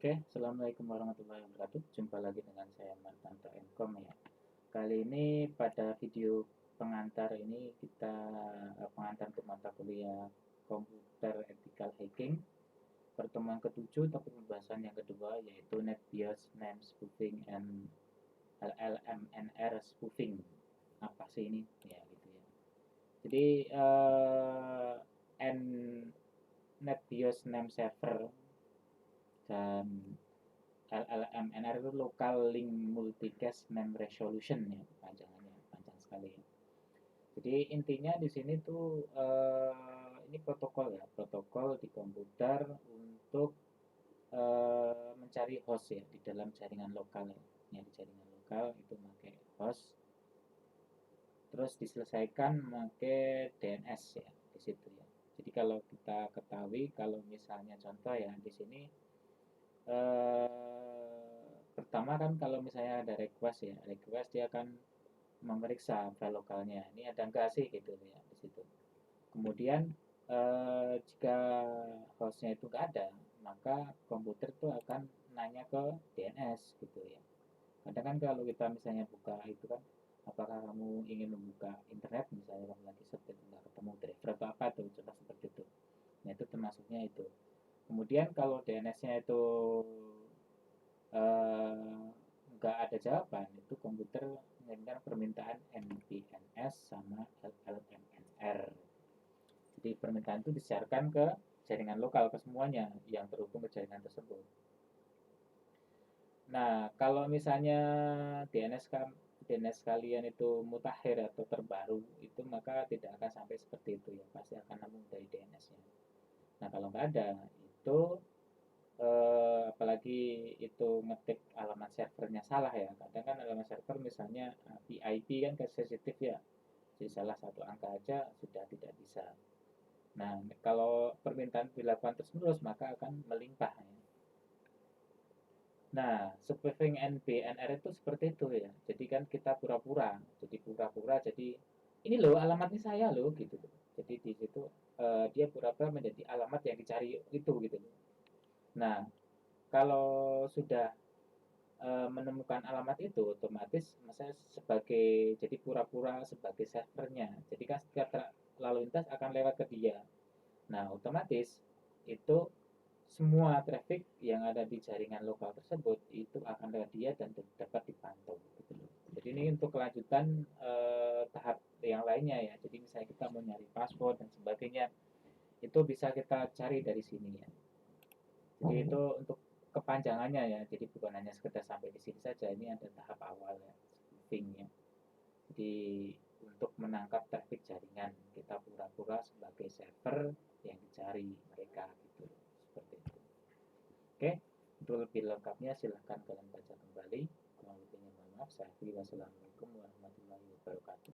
Assalamualaikum warahmatullahi wabarakatuh. Jumpa lagi dengan saya Martanto Enkom ya. Kali ini pada video pengantar ini kita pengantar untuk mata kuliah Computer Ethical Hacking pertemuan ke-7 topik pembahasan yang kedua yaitu NetBIOS Name Spoofing and LLMNR Spoofing. Apa sih ini? Ya gitu ya. Jadi NetBIOS Name Server dan LLMNR itu Local Link Multicast Name Resolution ya, panjangannya panjang sekali ya. Jadi intinya di sini tuh ini protokol ya, protokol di komputer untuk mencari host ya di dalam jaringan lokal ya. Yang di jaringan lokal itu pakai host, terus diselesaikan pakai DNS ya di situ ya. Jadi kalau kita ketahui kalau misalnya contoh ya di sini pertama kan kalau misalnya ada request ya, request dia akan memeriksa file lokalnya. Ini ada enggak sih gitu ya di situ. Kemudian jika hostnya itu enggak ada, maka komputer itu akan nanya ke DNS gitu ya. Kadang kan kalau kita misalnya buka itu kan, apakah kamu ingin membuka internet misalnya kamu lagi search nggak ketemu driver atau apa tuh contoh seperti itu. Nah itu termasuknya itu. Kemudian kalau DNS-nya itu eh, nggak ada jawaban, itu komputer mengirimkan permintaan MPNS sama LLMNR. Jadi permintaan itu disiarkan ke jaringan lokal ke semuanya yang terhubung ke jaringan tersebut. Nah, kalau misalnya DNS DNS kalian itu mutakhir atau terbaru, itu maka tidak akan sampai seperti itu ya, pasti akan nambung dari DNS-nya. Nah, kalau nggak ada, itu apalagi itu ngetik alamat servernya salah ya. Kadang kan alamat server misalnya PIP kan sensitif ya. Jadi salah satu angka aja sudah tidak bisa. Nah, kalau permintaan dilakukan terus-menerus maka akan melimpah ya. Nah, spoofing NBNR itu seperti itu ya. Jadi kan kita pura-pura, jadi ini loh alamatnya saya loh gitu. Jadi di situ dia pura-pura menjadi alamat yang dicari itu gitu. Nah, kalau sudah menemukan alamat itu otomatis saya sebagai jadi pura-pura sebagai servernya. Jadi kan setiap lalu lintas akan lewat ke dia. Nah, otomatis itu semua traffic yang ada di jaringan lokal tersebut itu akan lewat dia dan dapat dipantau gitu loh. Jadi ini untuk kelanjutan tahap yang lainnya ya. Jadi misalnya kita mau nyari password dan sebagainya itu bisa kita cari dari sini ya. Jadi itu untuk kepanjangannya ya. Jadi bukan hanya sekedar sampai di sini saja. Ini ada tahap awal ya, spoofing ya. Jadi untuk menangkap traffic jaringan kita pura-pura sebagai server yang dicari mereka gitu seperti itu. Oke, untuk lebih lengkapnya silahkan kalian baca kembali. Kurang lebihnya mohon maaf. Saya Wassalamualaikum warahmatullahi wabarakatuh.